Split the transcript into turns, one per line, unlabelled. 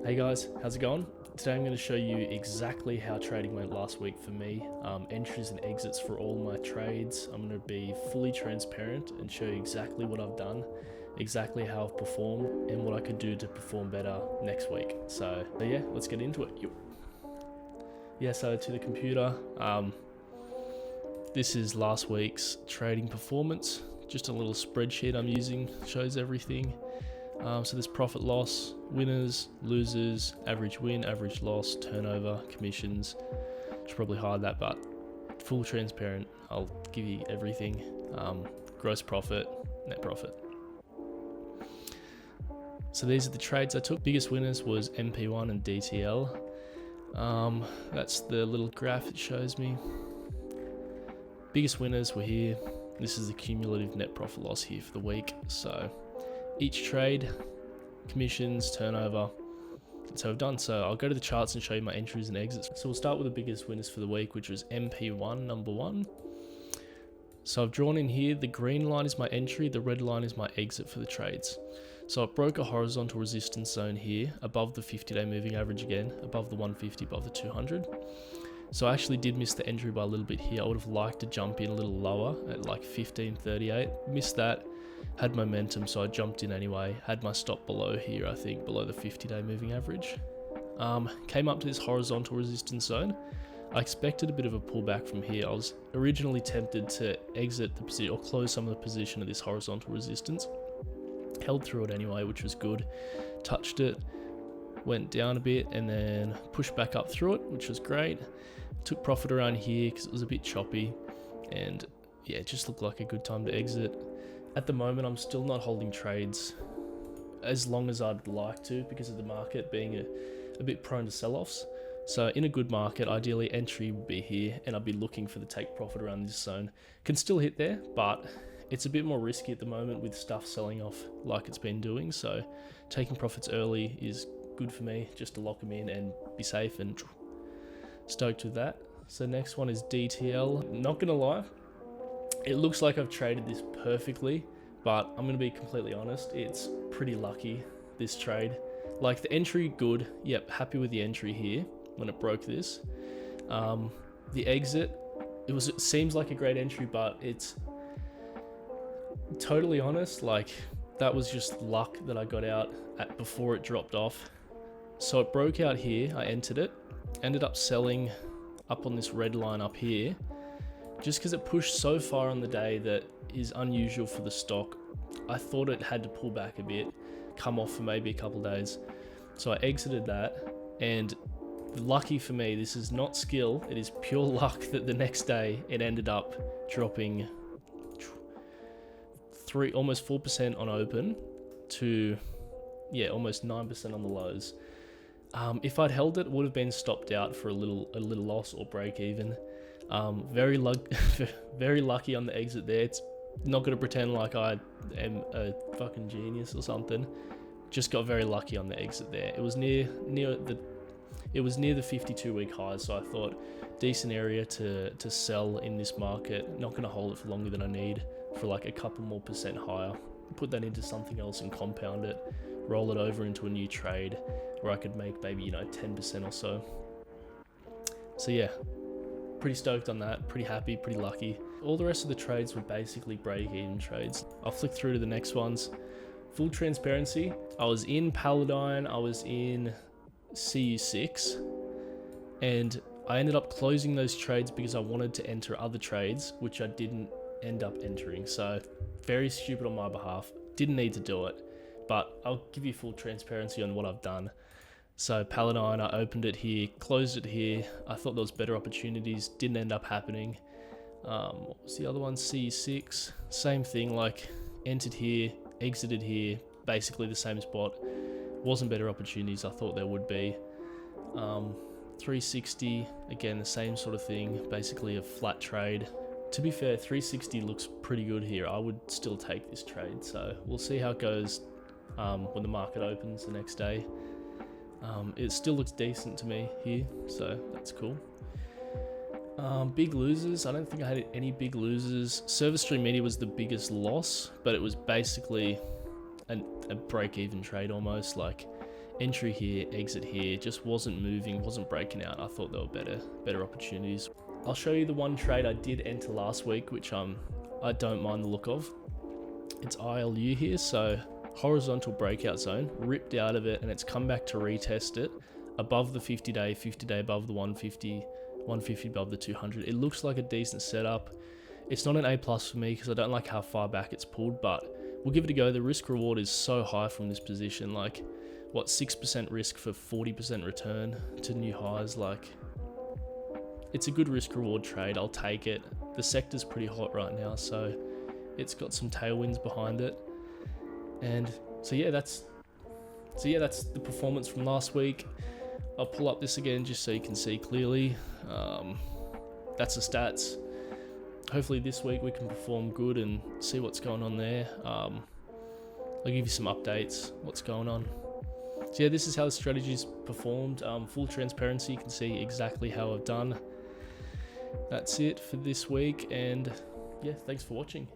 Hey guys, how's it going? Today I'm going to show you exactly how trading went last week for me, entries and exits for all my trades. I'm going to be fully transparent and show you exactly what I've done, exactly how I've performed, and what I could do to perform better next week. So yeah, let's get into it. Yeah, so to the computer, this is last week's trading performance. Just a little spreadsheet I'm using, shows everything. So there's profit loss, winners, losers, average win, average loss, turnover, commissions. Should probably hide that, but full transparent. I'll give you everything. Gross profit, net profit. So these are the trades I took. Biggest winners was MP1 and DTL. That's the little graph it shows me. Biggest winners were here. This is the cumulative net profit loss here for the week. So each trade, commissions, turnover, that's how I've done. So I'll go to the charts and show you my entries and exits. So we'll start with the biggest winners for the week, which was MP1, number one. So I've drawn in here, the green line is my entry, the red line is my exit for the trades. So it broke a horizontal resistance zone here, above the 50-day moving average again, above the 150, above the 200. So I actually did miss the entry by a little bit here. I would have liked to jump in a little lower at like 1538, missed that. Had momentum, so I jumped in anyway. Had my stop below here, I think, below the 50-day moving average. Came up to this horizontal resistance zone. I expected a bit of a pullback from here. I was originally tempted to exit the position or close some of the position of this horizontal resistance. Held through it anyway, which was good. Touched it, went down a bit, and then pushed back up through it, which was great. Took profit around here because it was a bit choppy, and yeah, it just looked like a good time to exit. At the moment, I'm still not holding trades as long as I'd like to because of the market being a bit prone to sell-offs. So in a good market, ideally entry would be here, and I'd be looking for the take profit around this zone. Can still hit there, but it's a bit more risky at the moment with stuff selling off like it's been doing. So taking profits early is good for me, just to lock them in and be safe, and stoked with that. So next one is DTL. Not gonna lie, it looks like I've traded this perfectly, but I'm going to be completely honest, it's pretty lucky, this trade. Like the entry, good. Yep, happy with the entry here when it broke this. The exit, it seems like a great entry, but it's totally honest, like that was just luck that I got out at before it dropped off. So it broke out here, I entered it, ended up selling up on this red line up here, just because it pushed so far on the day that is unusual for the stock. I thought it had to pull back a bit, come off for maybe a couple of days. So I exited that, and lucky for me, this is not skill, it is pure luck that the next day it ended up dropping almost 4% on open to almost 9% on the lows. If I'd held it, it would have been stopped out for a little loss or break even. Very lucky on the exit there. It's not going to pretend like I am a fucking genius or something. Just got very lucky on the exit there. It was near the 52-week high, so I thought decent area to sell in this market. Not going to hold it for longer than I need for like a couple more percent higher. Put that into something else and compound it. Roll it over into a new trade where I could make maybe 10% or so. So yeah. Pretty stoked on that, pretty happy, pretty lucky. All the rest of the trades were basically break-even trades. I'll flick through to the next ones. Full transparency, I was in Paladine, I was in CU6, and I ended up closing those trades because I wanted to enter other trades, which I didn't end up entering. So very stupid on my behalf, didn't need to do it, but I'll give you full transparency on what I've done. So Paladine, I opened it here, closed it here. I thought there was better opportunities, didn't end up happening. What was the other one? C6, same thing, like entered here, exited here, basically the same spot. Wasn't better opportunities, I thought there would be. 360, again, the same sort of thing, basically a flat trade. To be fair, 360 looks pretty good here. I would still take this trade, so we'll see how it goes when the market opens the next day. It still looks decent to me here, so that's cool. Big losers, I don't think I had any big losers. Service Stream Media was the biggest loss, but it was basically a break-even trade almost. Like entry here, exit here, just wasn't moving, wasn't breaking out. I thought there were better opportunities. I'll show you the one trade I did enter last week, which I don't mind the look of. It's ILU here, so horizontal breakout zone, ripped out of it, and it's come back to retest it above the 50-day, 50-day above the 150, 150 above the 200. It looks like a decent setup. It's not an A+ for me because I don't like how far back it's pulled, but we'll give it a go. The risk reward is so high from this position, like what, 6% risk for 40% return to new highs. Like, it's a good risk reward trade. I'll take it. The sector's pretty hot right now, so it's got some tailwinds behind it. And so yeah, that's the performance from last week. I'll pull up this again just so you can see clearly. That's the stats. Hopefully this week we can perform good and see what's going on there. I'll give you some updates, what's going on. So yeah, this is how the strategy's performed. Full transparency, you can see exactly how I've done. That's it for this week, and yeah, thanks for watching.